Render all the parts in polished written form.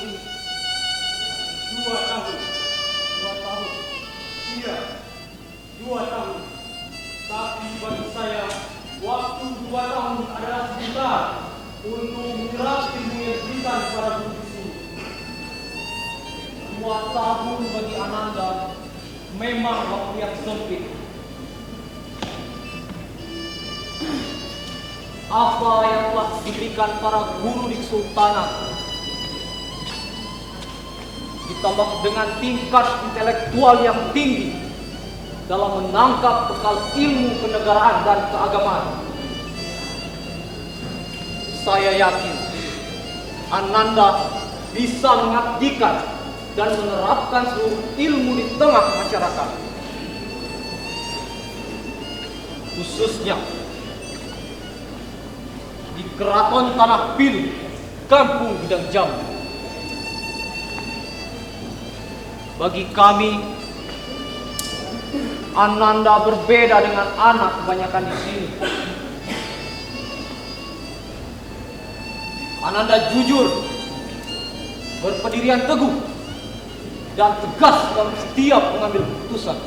ini. 2 tahun. 2 tahun. Iya, 2 tahun. Tapi bagi saya, waktu 2 tahun adalah sebentar untuk menyerap ilmu yang diberikan kepada guru di sini. 2 tahun bagi Ananda memang waktu yang sempit. Apa yang telah diberikan para guru di Kesultanan, ditambah dengan tingkat intelektual yang tinggi dalam menangkap bekal ilmu kenegaraan dan keagamaan, saya yakin Ananda bisa mengabdikan dan menerapkan seluruh ilmu di tengah masyarakat, khususnya di Keraton Tanah Pilih, Kampung Gedang Jambi. Bagi kami, Ananda berbeda dengan anak kebanyakan di sini. Ananda jujur, berpendirian teguh, dan tegas dalam setiap mengambil keputusan.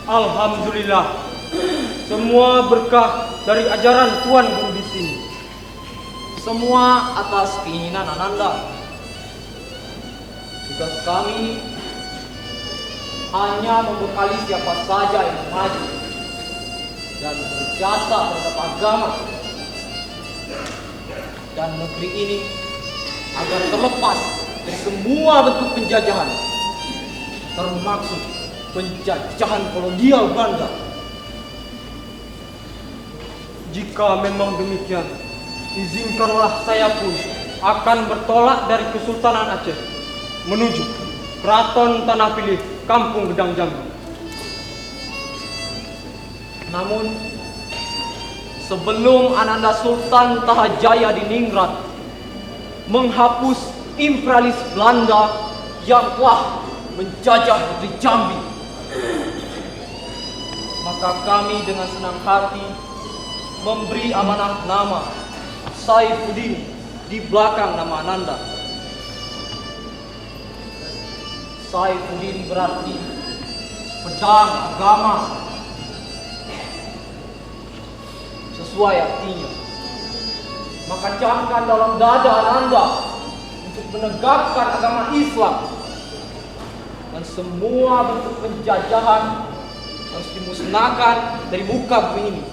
Alhamdulillah, semua berkah dari ajaran Tuan Guru di sini. Semua atas keinginan Ananda. Tugas kami hanya membekali siapa saja yang maju dan berjasa terhadap agama dan negeri ini agar terlepas dari semua bentuk penjajahan, termaksud penjajahan kolonial Belanda. Jika memang demikian, izinkanlah saya pun akan bertolak dari Kesultanan Aceh menuju Keraton Tanah Pilih, Kampung Gedang Jambi. Namun, sebelum Ananda Sultan Tahajaya di Ningrat menghapus imperialis Belanda yang telah menjajah negeri Jambi, maka kami dengan senang hati memberi amanah nama Saifuddin di belakang nama Ananda. Saifuddin berarti pedang agama, sesuai artinya. Maka camkan dalam dada Ananda untuk menegakkan agama Islam, dan semua bentuk penjajahan harus dimusnahkan dari muka bumi ini.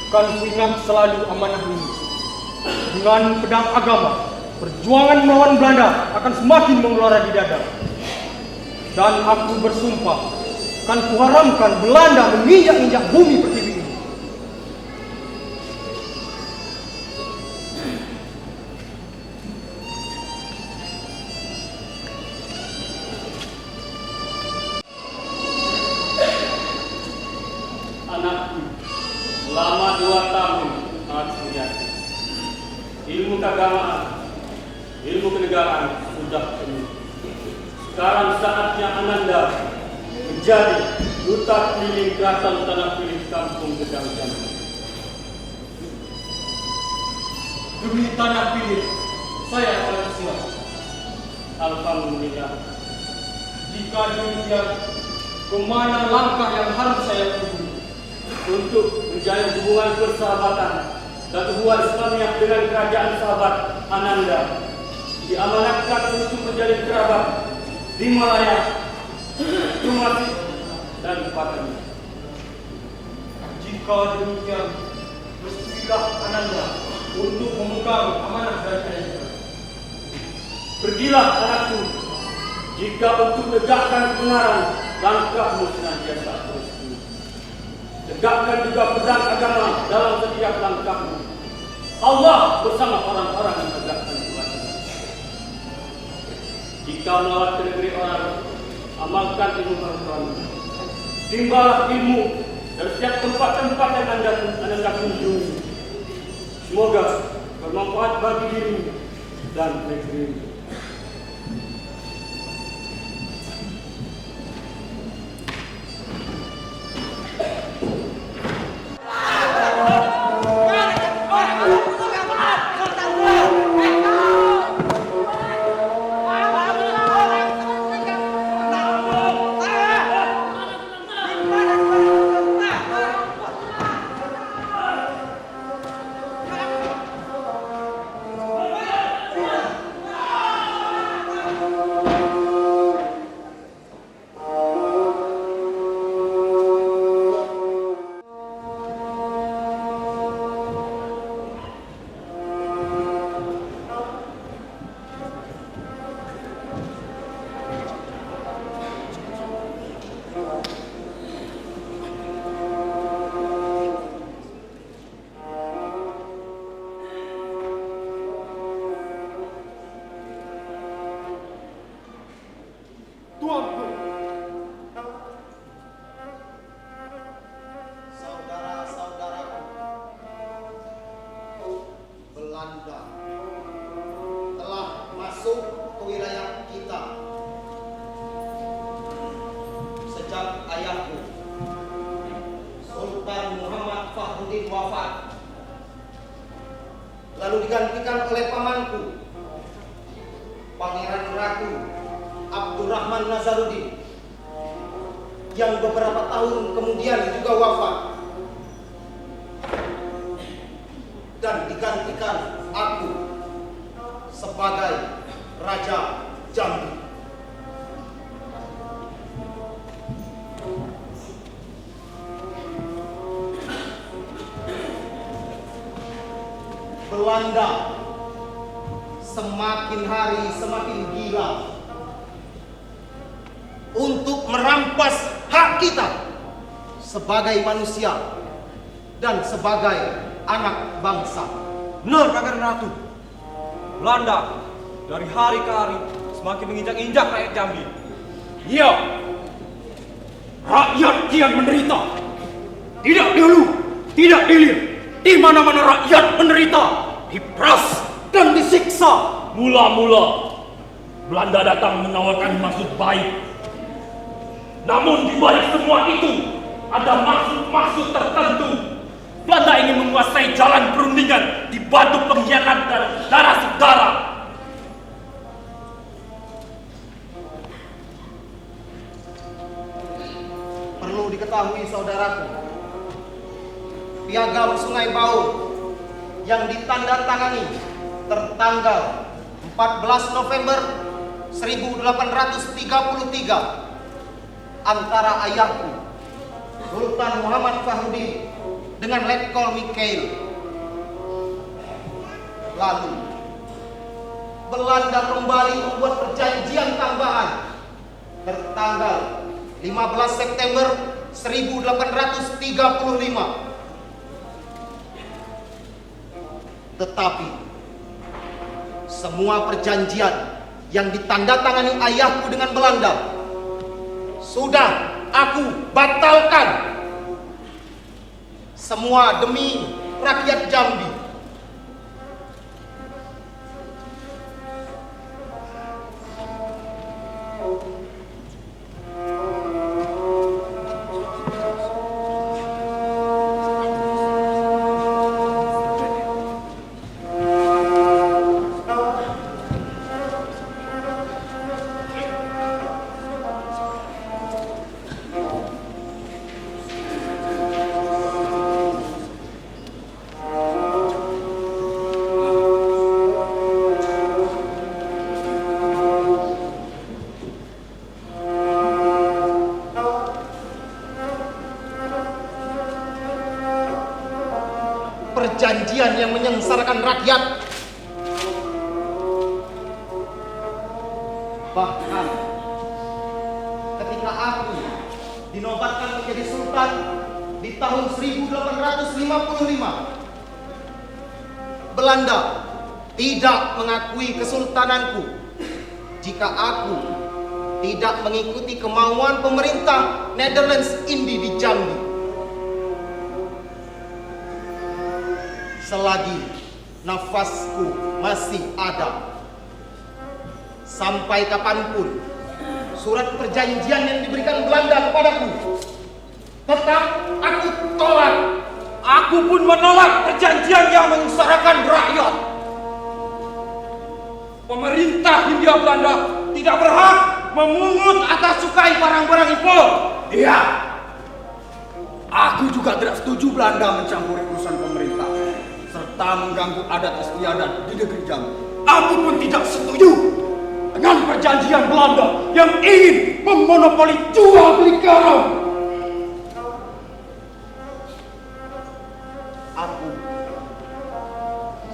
Kan ku ingat selalu amanah ini. Dengan pedang agama, perjuangan melawan Belanda akan semakin mengeluarkan di dada. Dan aku bersumpah, kan kuharamkan Belanda menginjak-injak bumi pertiwi ini. Anakku, selama 2 tahun sangat sejati. Ilmu keagamaan, ilmu kenegaraan sudah penuh. Sekarang saatnya Ananda menjadi duta keliling Keraton Tanah Pilih, Kampung Gedang Jambi. Demi Tanah Pilih, saya akan siap. Alhamdulillah. Jika demikian, kemana langkah yang harus saya tempuh? Untuk menjalin hubungan persahabatan dan hubungan Islamiyah dengan kerajaan sahabat Ananda, diamanatkan untuk menjadi kerabat di Malaya, Tumasi, dan Patani. Jika demikian, bersetujulah Ananda untuk memegang amanah dari Ananda. Pergilah anakku, jika untuk tegakkan kebenaran, langkahmu senantiasa terus. Tegakkan juga pedang agama dalam setiap langkahmu. Allah bersama orang-orang yang tegakkan kebenaran. Jika melawat ke negeri orang, amalkan ilmu pengetahuan. Timbalah ilmu dari setiap tempat-tempat yang Anda kunjungi. Semoga bermanfaat bagi diri dan negeri. Abdurrahman Nazaruddin, yang beberapa tahun kemudian juga wafat, dan digantikan aku sebagai Raja Jambi. Belanda semakin hari semakin gila untuk merampas hak kita sebagai manusia dan sebagai anak bangsa. Benar, Kakek Ratu. Belanda dari hari ke hari semakin menginjak-injak rakyat Jambi. Iya, rakyat kian menderita. Tidak dulu, tidak hilir. Di mana-mana rakyat menderita, diperas dan disiksa. Mula-mula Belanda datang menawarkan maksud baik. Namun di balik semua itu ada maksud-maksud tertentu. Belanda ingin menguasai jalan perundingan di batu pengkhianat dan darah saudara. Perlu diketahui saudaraku, Piagam Sungai Baur yang ditandatangani tertanggal 14 November 1833 antara ayahku Sultan Muhammad Fahrudin dengan Letkol Mikhail. Lalu Belanda kembali membuat perjanjian tambahan tertanggal 15 September 1835. Tetapi semua perjanjian yang ditandatangani ayahku dengan Belanda sudah aku batalkan. Semua demi rakyat Jambi. Perjanjian yang menyengsarakan rakyat. Bahkan ketika aku dinobatkan menjadi sultan di tahun 1855, Belanda tidak mengakui kesultananku jika aku tidak mengikuti kemauan pemerintah Netherlands Indi di Jambi. Selagi nafasku masih ada, sampai kapanpun surat perjanjian yang diberikan Belanda kepadaku tetap aku tolak. Aku pun menolak perjanjian yang menyengsarakan rakyat. Pemerintah Hindia Belanda tidak berhak memungut atas cukai barang-barang impor. Iya. Aku juga tidak setuju Belanda mencampuri urusan pemerintah serta mengganggu adat istiadat di negeri Jambi. Aku pun tidak setuju dengan perjanjian Belanda yang ingin memonopoli jual beli garam. Aku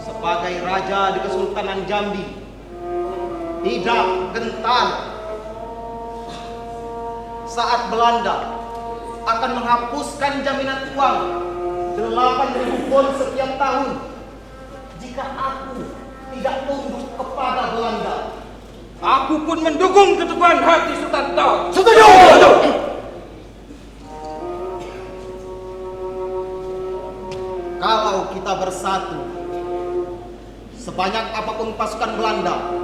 sebagai raja di Kesultanan Jambi tidak gentar saat Belanda akan menghapuskan jaminan uang 8.000 pon setiap tahun jika aku tidak tunduk kepada Belanda. Aku pun mendukung keteguhan hati Sultan Toh. Setuju. Kalau kita bersatu, sebanyak apapun pasukan Belanda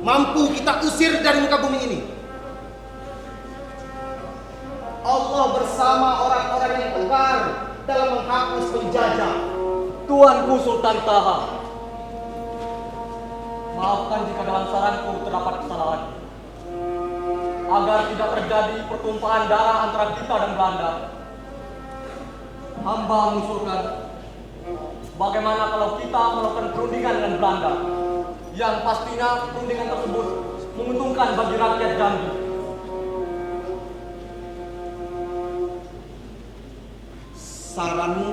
mampu kita usir dari muka bumi ini. Allah bersama orang-orang yang tegar dalam menghapus penjajah. Tuanku Sultan Taha, maafkan jika dalam saranku terdapat kesalahan. agar tidak terjadi pertumpahan darah antara kita dan Belanda, hamba mengusulkan bagaimana kalau kita melakukan perundingan dengan Belanda, yang pastinya perundingan tersebut menguntungkan bagi rakyat Jambi. Saranmu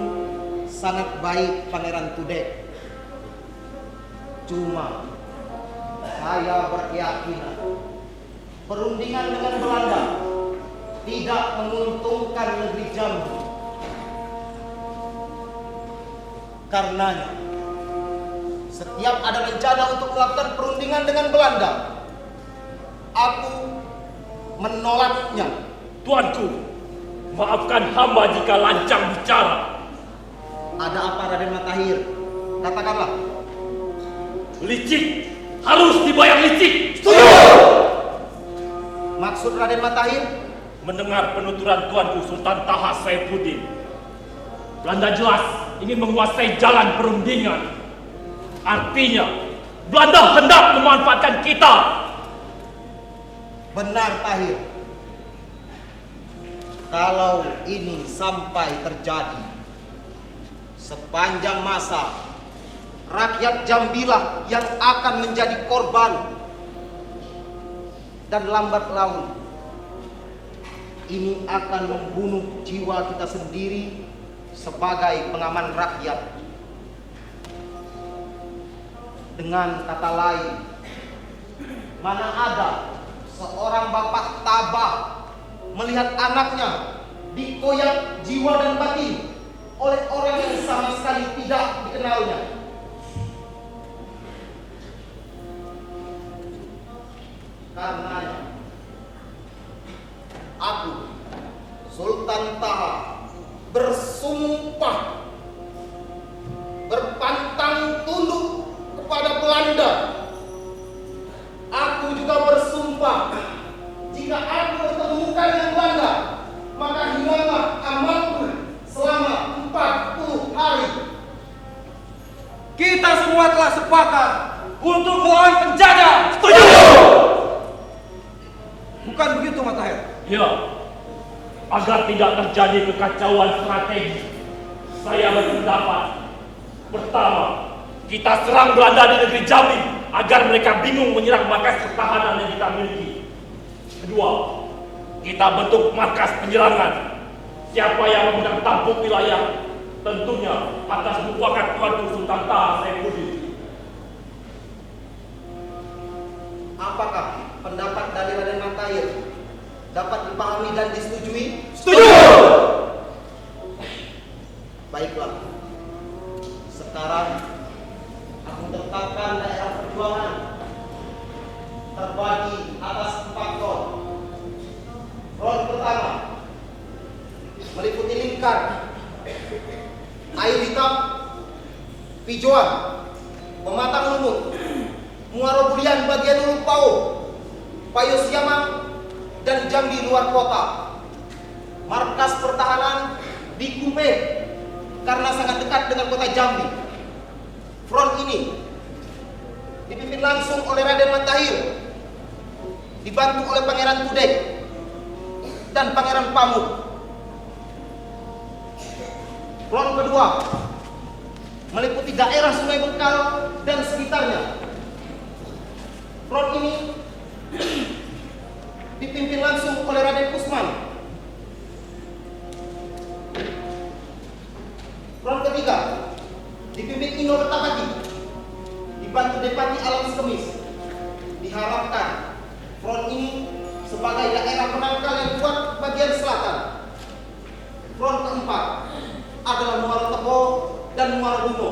sangat baik, Pangeran Tudek. Cuma saya berkeyakinan perundingan dengan Belanda tidak menguntungkan negeri Jambi. Karenanya, setiap ada rencana untuk melakukan perundingan dengan Belanda, aku menolaknya. Tuanku, maafkan hamba jika lancang bicara. Ada apa, Raden Matahir? Katakanlah. Licik harus dibayar licik. Setuju! Maksud Raden Matahir? Mendengar penuturan Tuanku Sultan Taha Saifuddin, Belanda jelas ingin menguasai jalan perundingan. Artinya, Belanda hendak memanfaatkan kita. Benar, Tahir. Kalau ini sampai terjadi, sepanjang masa rakyat Jambilah yang akan menjadi korban. Dan lambat laun ini akan membunuh jiwa kita sendiri sebagai pengaman rakyat. Dengan kata lain, mana ada seorang bapak tabah melihat anaknya dikoyak jiwa dan batin oleh orang yang sama sekali tidak dikenalnya. Karenanya, aku, Sultan Taha, bersumpah berpantang tunduk kepada Belanda. Aku juga bersumpah, jika aku bertemukan dengan Belanda, maka hilanglah amalku selama 40 hari. Kita semua telah sepakat untuk melawan penjajah. Setuju! Bukan begitu, Matahir? Ya, agar tidak terjadi kekacauan strategi, saya berpendapat, pertama, kita serang Belanda di negeri Jambi agar mereka bingung menyerang markas pertahanan yang kita miliki. Kedua, kita bentuk markas penyerangan. Siapa yang memegang tampuk wilayah, tentunya atas mufakat Tuanku Sultan Taha Saifuddin. Apakah pendapat dari Raden Matahir dapat dipahami dan disetujui? Setuju! Baiklah. Sekarang aku tetapkan daerah perjuangan terbagi atas 4 front. Front pertama meliputi Lingkar, Air Hitam, Pijuan, Pematang Lumut, Muaro Bulian bagian Ulu Pau, Payo Siamang, dan Jambi luar kota. Markas pertahanan di Kupe karena sangat dekat dengan kota Jambi. Front ini dipimpin langsung oleh Raden Matahir, dibantu oleh Pangeran Tudek dan Pangeran Pamuk. Front kedua meliputi daerah Sungai Bengkal dan sekitarnya. Front ini dipimpin langsung oleh Raden Kusman. Front ketiga dipimpin Ino Kertapati, dibantu Depati Alam Sekemis. Diharapkan front ini sebagai daerah penangkal yang kuat bagian selatan. Front keempat adalah Muaro Tebo dan Muaro Bungo.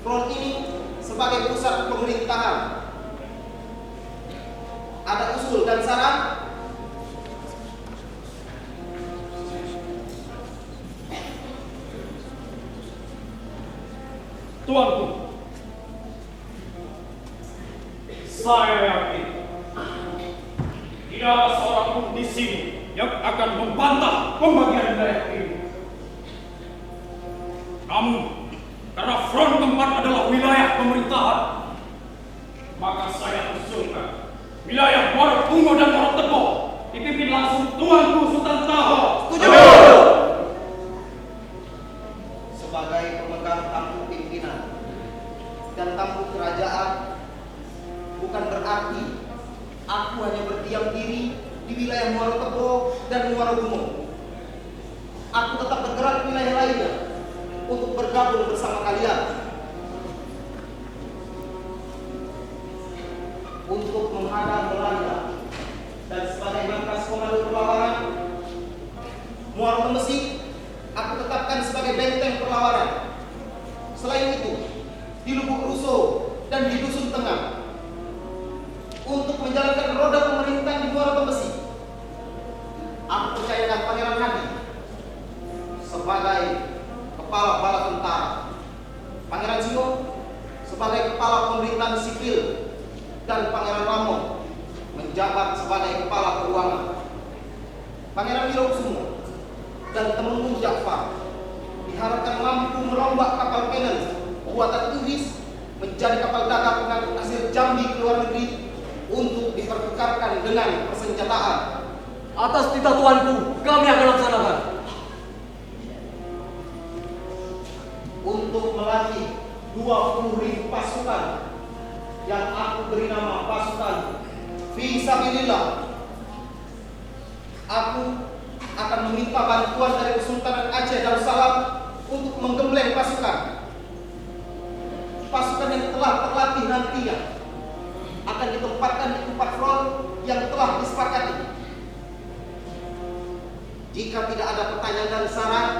Front ini sebagai pusat pemerintahan. Ada usul dan saran? Tuanku, saya yakin tidak ada seorang pun di sini yang akan membantah pembagian wilayah ini. Namun, karena front keempat adalah wilayah pemerintahan, maka saya usulkan wilayah Muaro Bungo dan Muaro Tebo Tuanku Sultan Taha. Setuju. Sebagai pemegang tampuk pimpinan dan tampuk kerajaan, bukan berarti aku hanya berdiam diri di wilayah Muaro Tebo dan Muaro Gumo. Aku tetap bergerak di wilayah lainnya untuk bergabung bersama kalian untuk menghadang Belanda. Dan sebagai markas komando perlawanan Muaro Tembesi, aku tetapkan sebagai benteng perlawanan. Selain itu, di Lubuk Ruso dan di Dusun Tengah, untuk menjalankan roda pemerintahan di Muaro Tembesi, aku percayakan Pangeran Hadi sebagai kepala bala tentara, Pangeran Singo sebagai kepala pemerintahan sipil, dan Pangeran Ramo menjabat sebagai kepala keuangan. Pangeran Wirokusumo dan Temenggung Jafar diharapkan mampu merombak kapal cannon buatan Inggris menjadi kapal dagang pengangkut hasil Jambi ke luar negeri untuk dipertukarkan dengan persenjataan. Atas titah tuanku, kami akan laksanakan. Untuk melatih 20.000 pasukan yang aku beri nama pasukan Fisabilillah. Aku akan meminta bantuan dari Kesultanan Aceh Darussalam untuk menggembleng pasukan. Pasukan yang telah terlatih nantinya akan ditempatkan di 4 front yang telah disepakati. Jika tidak ada pertanyaan dan saran,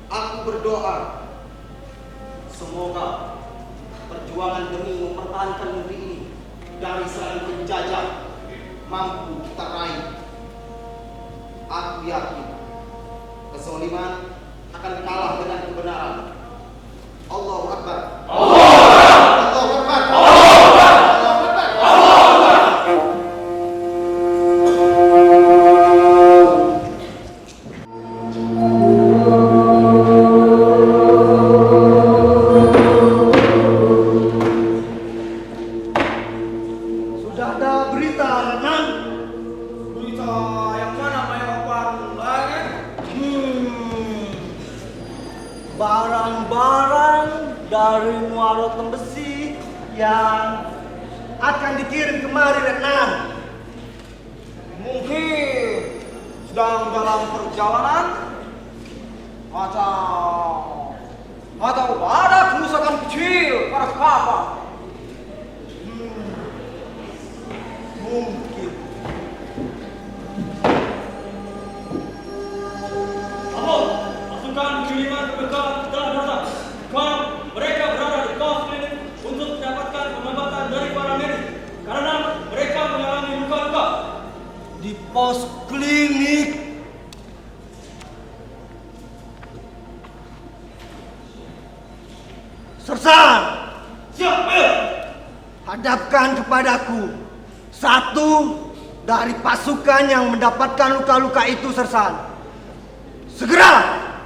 aku berdoa semoga perjuangan demi mempertahankan negeri ini dari serangan penjajah mampu kita raih. Aku yakin kezaliman akan kalah dengan kebenaran. Allahu Akbar. Allahu Akbar. Allahu Akbar. Sudah ada berita, Renan? Berita yang mana, Mayor Lagi? Barang-barang dari Muaro Tembesi yang akan dikirim kemari, Renan. Mungkin sedang dalam perjalanan atau ada kerusakan kecil pada kapal. Mungkin. Apol, pasukan kiriman berbekal telah datang. Sekarang mereka berada di pos klinik untuk mendapatkan pengobatan dari para medis karena mereka mengalami luka-luka. Di pos klinik. Sersan, Siap, Mayor. hadapkan kepadaku satu dari pasukan yang mendapatkan luka-luka itu, Sersan. Segera.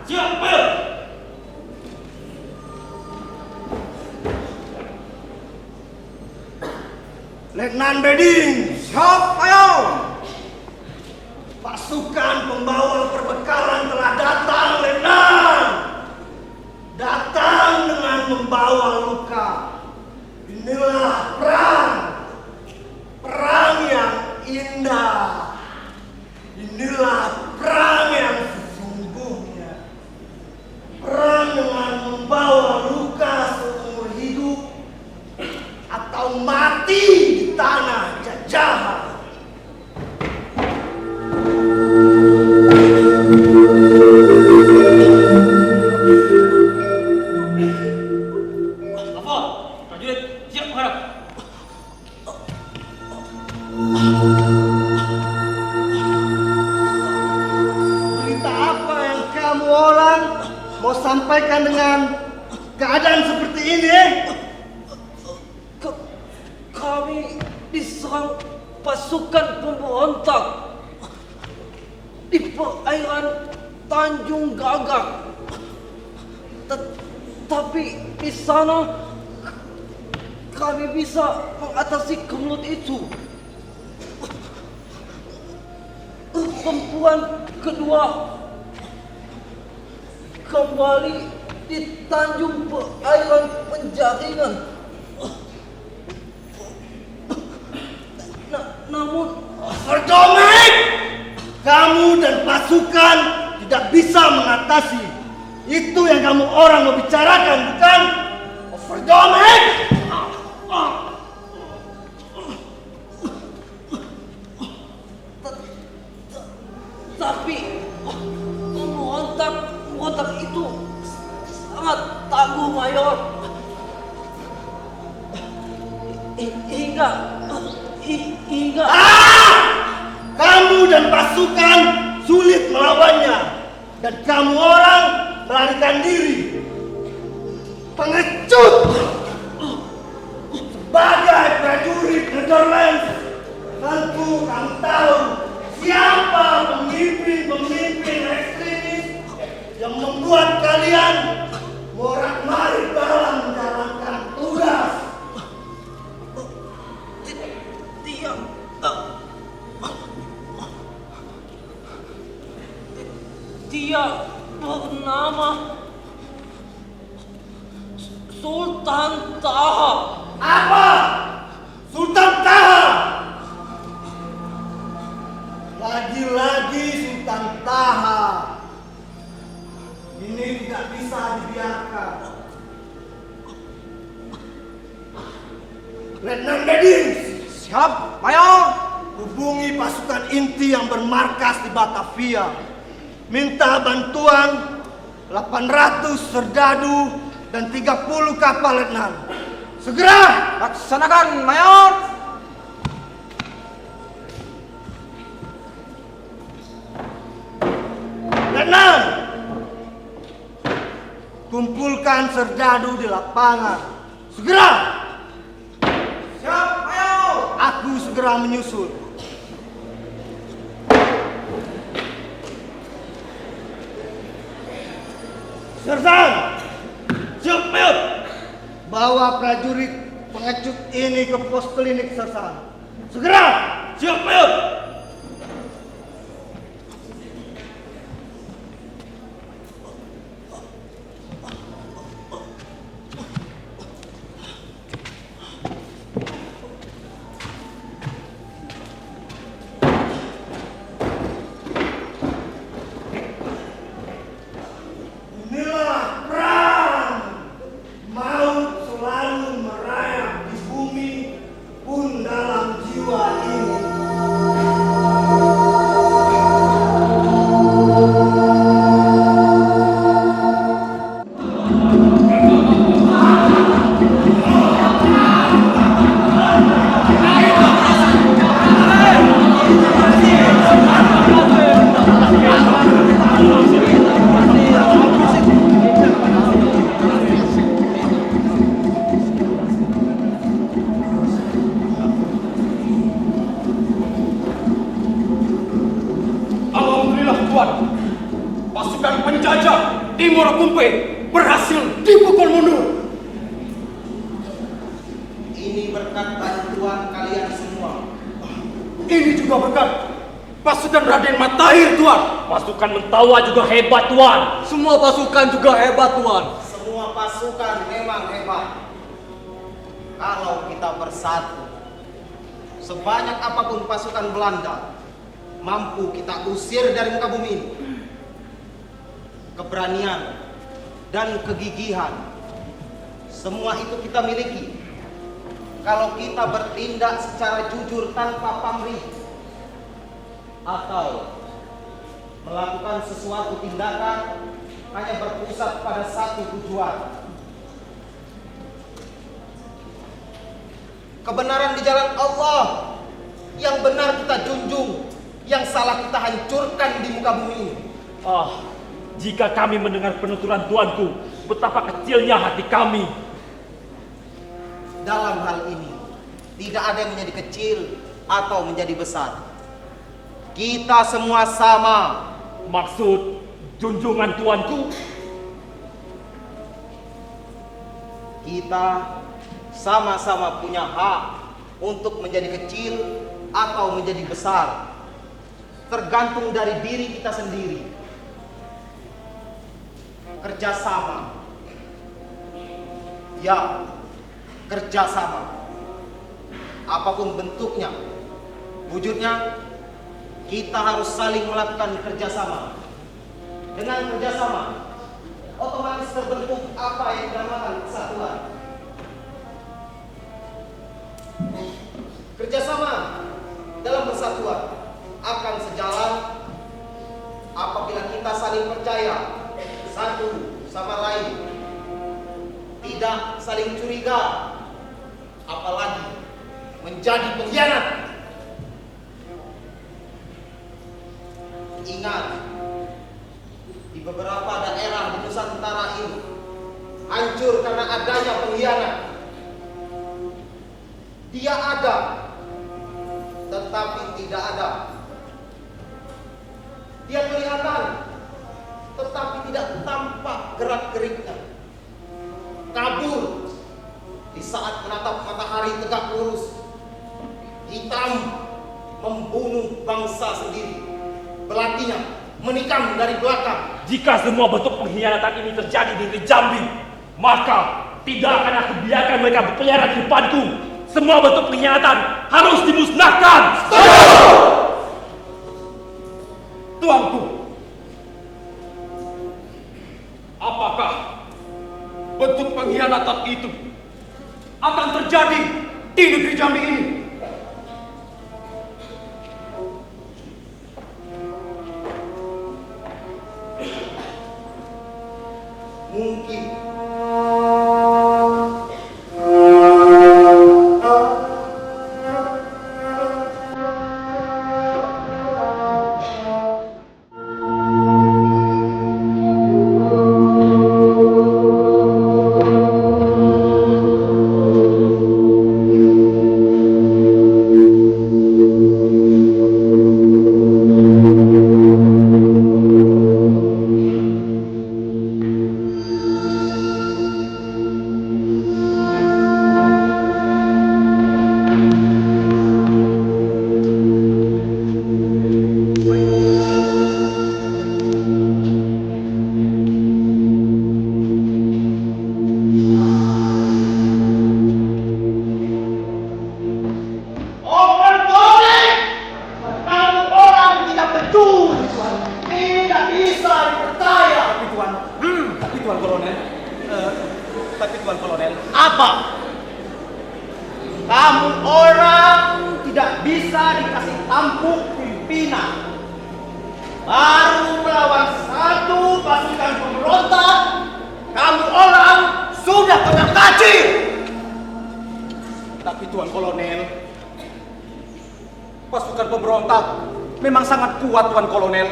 Siap, Mayor. Letnan Beding, siap, ayo. Pasukan pembawa perbekalan telah datang, Letnan. Datang dengan membawa luka. Inilah perang. Perang yang indah. Inilah perang yang sesungguhnya. Perang dengan membawa luka seumur hidup atau mati di tanah jajahan. Apol, prajurit siap menghadap. Berita apa yang kamu orang mau sampaikan dengan keadaan seperti ini? Kami diserang pasukan pemberontak di perairan Tanjung Gagak. Tapi di sana kami bisa mengatasi kemelut itu. tuan kedua kembali di Tanjung Perairan Penjaringan. Namun Overdomik! Kamu dan pasukan tidak bisa mengatasi. Itu yang kamu orang mau bicarakan, bukan? Overdomik! tapi pemberontak itu sangat tangguh, Mayor. Hingga Kamu dan pasukan sulit melawannya, dan kamu orang melarikan diri. Pengecut! Sebagai prajurit Netherlands, tentu kamu tahu siapa pemimpin ekstremis yang membuat kalian morak-marik dalam menjalankan tugas. Dia bernama Sultan Taha. Apa? Sultan Taha? Lagi-lagi Sultan Taha. Ini tidak bisa dibiarkan. Letnan Bedins. Siap, Mayor. Hubungi pasukan inti yang bermarkas di Batavia. Minta bantuan 800 serdadu dan 30 kapal letnan. Segera! Laksanakan, Mayor. Letnan! Kumpulkan serdadu di lapangan. Segera! Siap, Mayor. Aku segera menyusul. Sersan! Siap, Mayor! Bawa prajurit pengecut ini ke pos klinik, Sersan. Segera! Siap, Mayor! Inilah perang. Maut selalu merayap di bumi pun dalam jiwa ini. Alhamdulillah Tuan, pasukan penjajah di Morokumpe berhasil dipukul mundur. Ini berkat bantuan kalian semua. Ini juga berkat pasukan Raden Matahir, Tuan. Pasukan Mentawa juga hebat, Tuan. Semua pasukan juga hebat, Tuan. Semua pasukan memang hebat. Kalau kita bersatu, sebanyak apapun pasukan Belanda, mampu kita usir dari muka bumi ini. Keberanian dan kegigihan, semua itu kita miliki. Kalau kita bertindak secara jujur tanpa pamrih, atau melakukan sesuatu tindakan hanya berpusat pada satu tujuan. Kebenaran di jalan Allah, yang benar kita junjung, yang salah kita hancurkan di muka bumi ini. Jika kami mendengar penuturan Tuanku, betapa kecilnya hati kami. Dalam hal ini, tidak ada yang menjadi kecil atau menjadi besar. Kita semua sama. Maksud junjungan Tuanku, kita sama-sama punya hak untuk menjadi kecil atau menjadi besar. tergantung dari diri kita sendiri. Kerjasama. Ya, kerjasama. Apapun bentuknya, wujudnya, kita harus saling melakukan kerjasama. Dengan kerjasama, otomatis terbentuk apa yang dinamakan kesatuan. Kerjasama dalam persatuan akan sejalan apabila kita saling percaya satu sama lain, tidak saling curiga, apalagi menjadi pengkhianat. Ingat, di beberapa daerah di Nusantara ini hancur karena adanya pengkhianat. Dia ada, tetapi tidak ada. Dia kelihatan, tetapi tidak tampak gerak-geriknya. Kabur di saat menatap matahari tegak lurus. Hitam membunuh bangsa sendiri. Belatinya menikam dari belakang. Jika semua bentuk pengkhianatan ini terjadi di negeri Jambi, maka tidak akan aku biarkan mereka berkeliaran di depanku. Semua bentuk pengkhianatan harus dimusnahkan. Tuanku, apakah bentuk pengkhianatan itu akan terjadi di negeri Jambi ini? Mungkin Tuan Kolonel. apa? Kamu orang tidak bisa dikasih tampuk pimpinan. Baru melawan satu pasukan pemberontak, kamu orang sudah koyak kacir. Tapi Tuan Kolonel, pasukan pemberontak memang sangat kuat, Tuan Kolonel.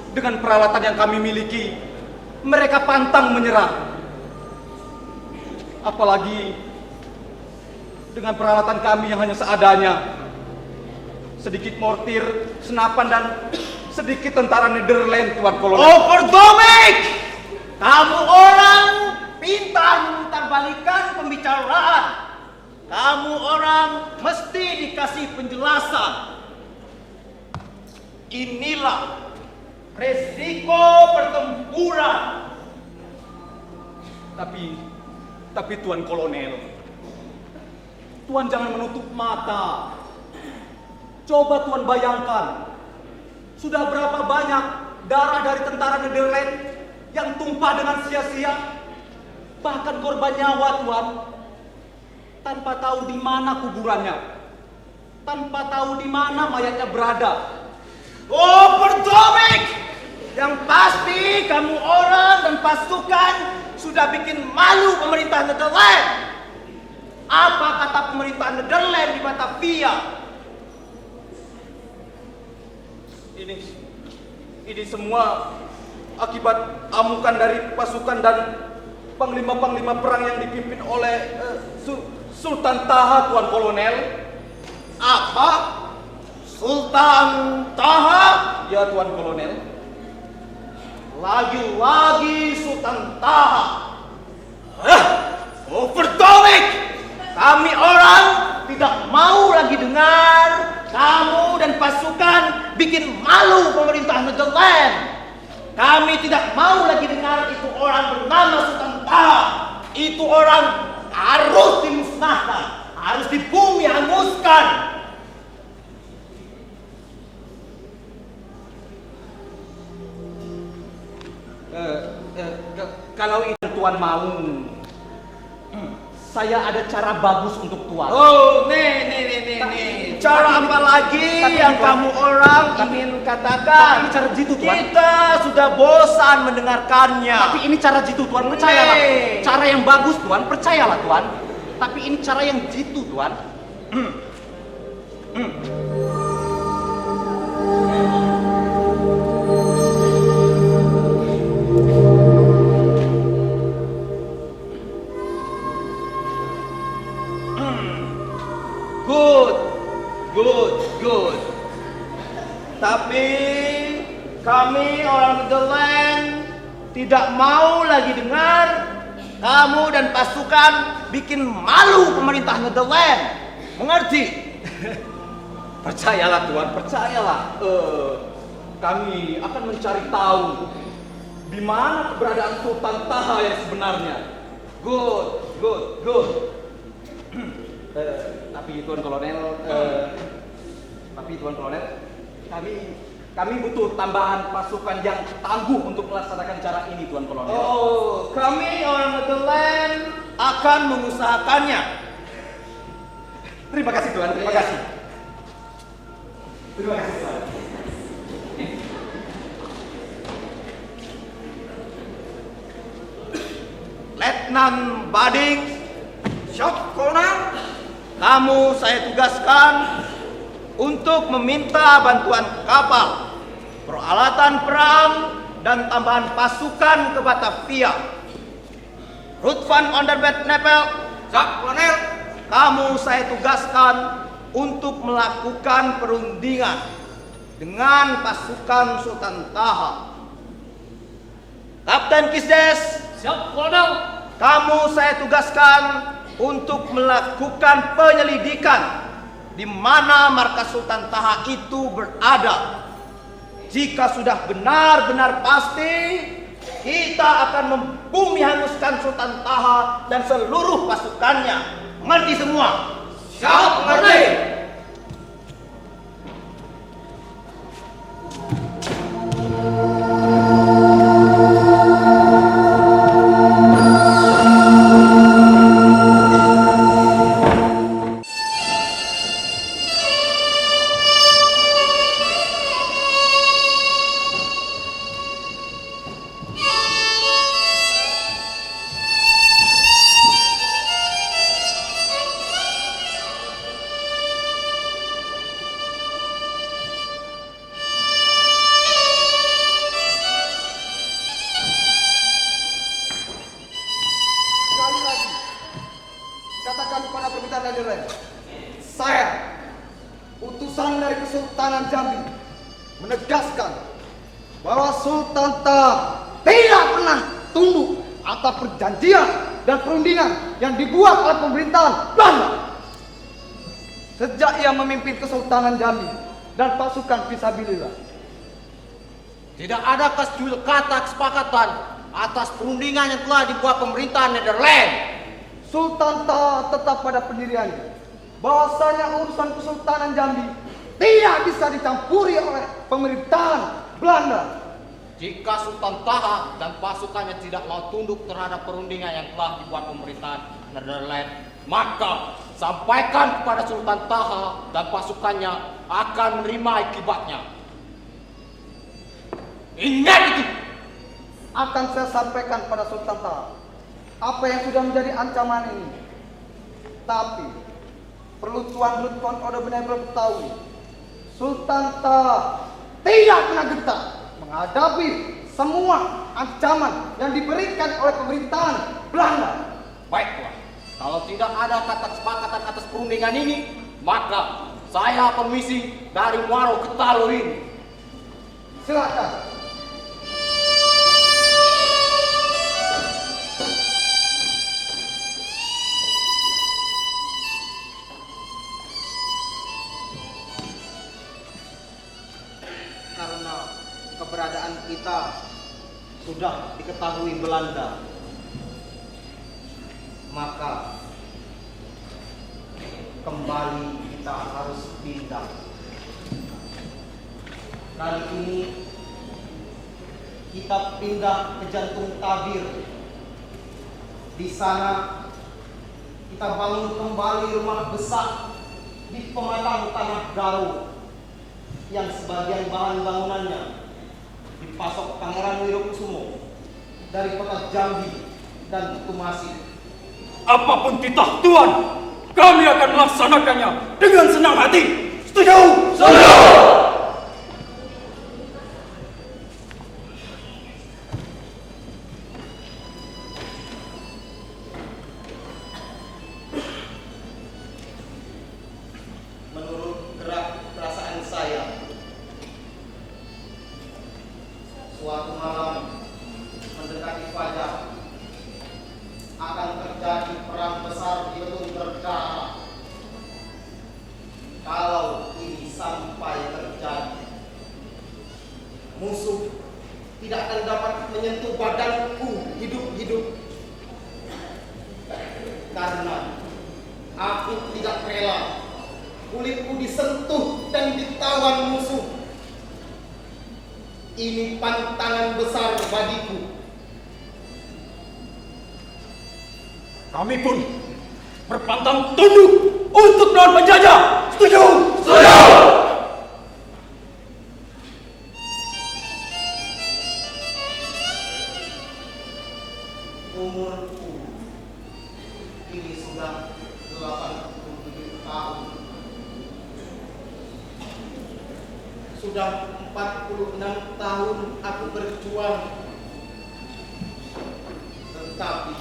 Dengan peralatan yang kami miliki, mereka pantang menyerah. Apalagi dengan peralatan kami yang hanya seadanya. Sedikit mortir, senapan, dan sedikit tentara Nederland, Tuan Kolonel. Oh, Verdomik! Kamu orang pintar memutarbalikkan pembicaraan. Kamu orang mesti dikasih penjelasan. Inilah resiko pertempuran. Tapi Tuan Kolonel, Tuan jangan menutup mata. Coba Tuan bayangkan, sudah berapa banyak darah dari tentara Nederland yang tumpah dengan sia-sia, bahkan korban nyawa, Tuan, tanpa tahu di mana kuburannya, tanpa tahu di mana mayatnya berada. Oh, Verdomik! Yang pasti kamu orang dan pasukan sudah bikin malu pemerintah Nederland. Apa kata pemerintah Nederland di Batavia? Ini semua akibat amukan dari pasukan dan panglima-panglima perang yang dipimpin oleh Sultan Taha, Tuan Kolonel. Apa? Sultan Taha? Ya, Tuan Kolonel. Lagi-lagi Sultan Taha. Oh, Verdomik! Kami orang tidak mau lagi dengar kamu dan pasukan bikin malu pemerintah Netherlands. Kami tidak mau lagi dengar itu orang bernama Sultan Taha. Itu orang harus dimusnahkan, harus di bumi hanguskan. Kalau itu Tuan mau, saya ada cara bagus untuk Tuan. Oh, nih. Cara apa lagi yang kamu orang ingin katakan? Tapi ini cara jitu, Tuan. Kita sudah bosan mendengarkannya. Tapi ini cara jitu, Tuan, percayalah. Cara yang bagus, Tuan, percayalah, Tuan. Tapi ini cara yang jitu, Tuan. Good. Tapi kami orang Netherlands tidak mau lagi dengar kamu dan pasukan bikin malu pemerintah Netherlands. Mengerti? Percayalah, Tuan, percayalah. Kami akan mencari tahu di mana keberadaan Sultan Taha yang sebenarnya. Good. Tapi Tuan Kolonel, kami butuh tambahan pasukan yang tangguh untuk melaksanakan cara ini, Tuan Kolonel. Oh, kami orang Netherlands akan mengusahakannya. Terima kasih, Tuan. Terima kasih. Tuan. Letnan Bading, Shock Kolonel, kamu saya tugaskan untuk meminta bantuan kapal, peralatan perang, dan tambahan pasukan ke Batavia. Ruth van Onderbed Nepel, Siap, Kolonel. kamu saya tugaskan untuk melakukan perundingan dengan pasukan Sultan Taha. Kapten Kisdes, Siap, Kolonel. kamu saya tugaskan untuk melakukan penyelidikan di mana markas Sultan Taha itu berada. Jika sudah benar-benar pasti, kita akan membumi hanguskan Sultan Taha dan seluruh pasukannya. Mengerti semua? Siap, mengerti. Sekali lagi, katakan kepada permintaan Netherlands, saya, utusan dari Kesultanan Jambi, menegaskan bahwa Sultan Taha tidak pernah tunduk atas perjanjian dan perundingan yang dibuat oleh pemerintahan Belanda. Sejak ia memimpin Kesultanan Jambi dan pasukan Fisabilillah, Tidak ada kata kesepakatan atas perundingan yang telah dibuat pemerintahan Netherlands. Sultan Taha tetap pada pendiriannya bahwasanya urusan Kesultanan Jambi tidak bisa dicampuri oleh pemerintahan Belanda. Jika Sultan Taha dan pasukannya tidak mau tunduk terhadap perundingan yang telah dibuat pemerintahan Netherlands, maka sampaikan kepada Sultan Taha dan pasukannya akan menerima akibatnya. Ingat itu! Akan saya sampaikan pada Sultan Taha apa yang sudah menjadi ancaman ini. Tapi perlu Tuan Oda benar-benar ketahui, Sultan Taha tidak pernah gentar menghadapi semua ancaman yang diberikan oleh pemerintahan Belanda. Baiklah, kalau tidak ada kata kesepakatan atas perundingan ini, maka saya permisi dari Muaro ke Talo ini. Silakan. keberadaan kita sudah diketahui Belanda, maka kembali kita harus pindah. Kali ini kita pindah ke Jantung Tabir. Di sana kita bangun kembali rumah besar di pematang tanah Garo yang sebagian bahan bangunannya dipasok Pangeran Wirokusumo dari kota Jambi dan Tumasi. Apapun titah Tuhan, kami akan melaksanakannya dengan senang hati. Setuju? Setuju! Menurut gerak perasaan saya, suatu malam mendekati fajar akan terjadi perang besar di Betung Berdarah. Kalau ini sampai terjadi, musuh tidak akan dapat menyentuh badanku hidup-hidup, karena aku tidak rela kulitku disentuh dan ditawan musuh. Ini pantangan besar bagiku. Kami pun berpantang tunduk untuk melawan penjajah. Setuju? Setuju! Umurku ini sudah 87 tahun. Sudah 46 tahun aku berjuang. Tetapi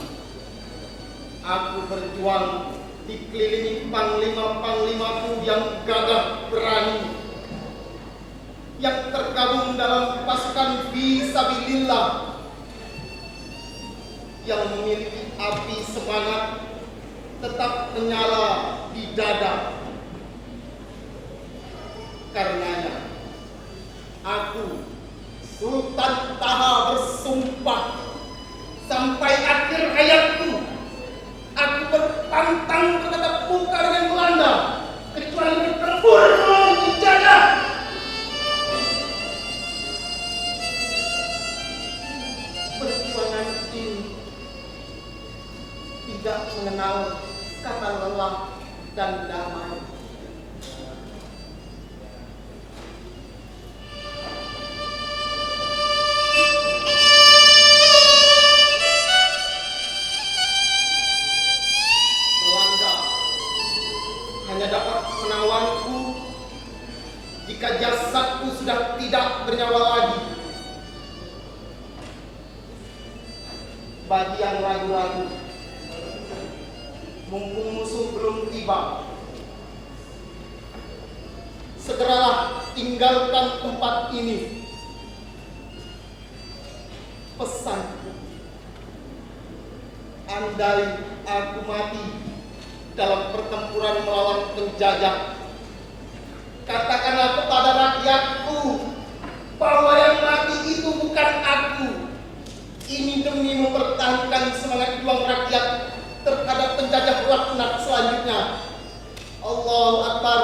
aku berjuang dikelilingi panglima-panglimaku yang gagah berani, yang tergabung dalam pasukan Fisabilillah, yang memiliki api semangat tetap menyala di dada. Karenanya aku, Sultan Taha, bersumpah sampai akhir hayatku aku berpantang bertatap muka dengan Belanda kecuali terbunuh penjajah. Perjuangan ini tidak mengenal kata lelah dan damai. Belanda hanya dapat menawanku jika jasadku sudah tidak bernyawa lagi. Bagi yang ragu-ragu, mumpung musuh belum tiba, segeralah tinggalkan tempat ini. Pesanku, andai aku mati dalam pertempuran melawan penjajah, katakanlah kepada rakyatku bahwa yang mati itu bukan aku. Ini demi mempertahankan semangat juang rakyat terhadap penjajah laknat selanjutnya. Allahu Akbar.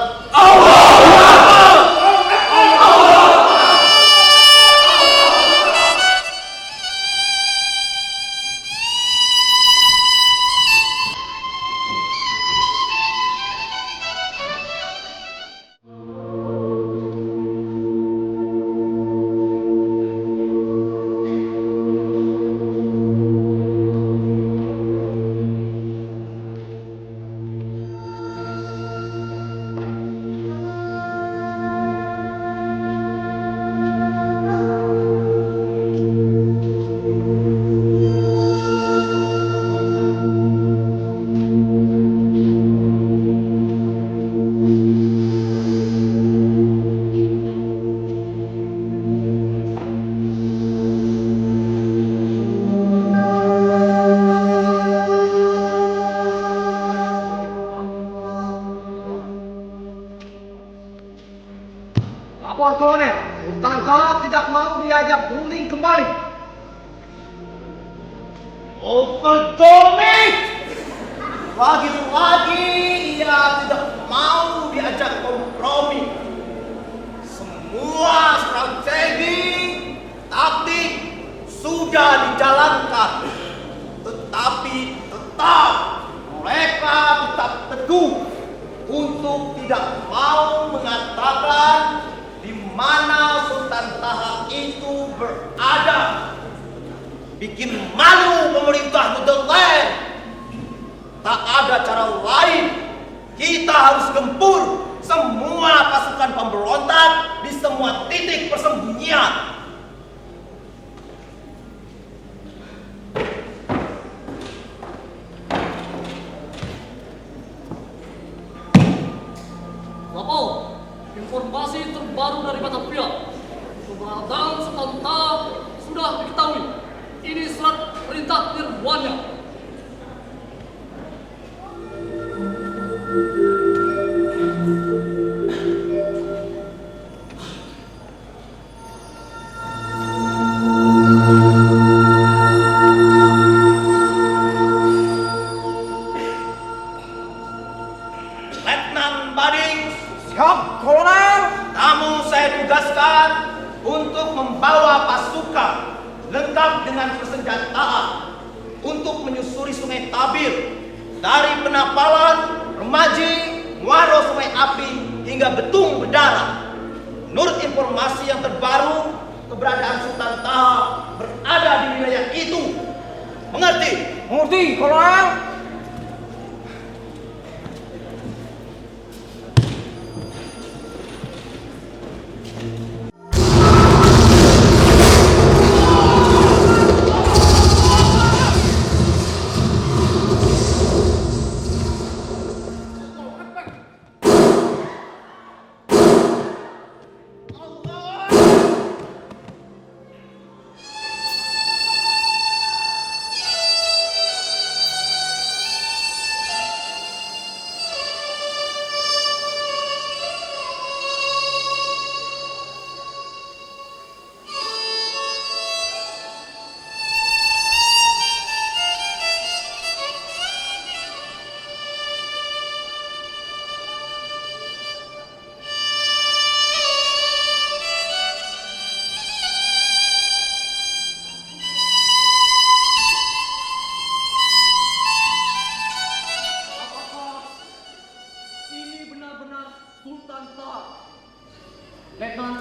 Lapor Kolonel, Sultan Kala tidak mau diajak berunding kembali. Domik! Lagi-lagi ia tidak mau diajak kompromi. Semua strategi, taktik sudah dijalankan. Tetapi tetap mereka tetap teguh untuk tidak mau mengatakan di mana Sultan Taha itu berada. Bikin malu pemerintah Netherlands. Tak ada cara lain. Kita harus gempur semua pasukan pemberontak di semua titik persembunyian. Lapor, informasi terbaru dari Batavia. Keberadaan Sultan Taha sudah diketahui. Ini surat perintah Nirwana. Letnan Bading, Siap, Kolonel. kamu saya tugaskan untuk membawa pasukan lengkap dengan persenjataan untuk menyusuri Sungai Tabir dari Penapalan, Remaji, Muaro Sungai Api hingga Betung Bedara. Menurut informasi yang terbaru, keberadaan Sultan Taha berada di wilayah itu. Mengerti? Mengerti, Kolonel. Apakah ini benar-benar Sultan Taha? Letnan,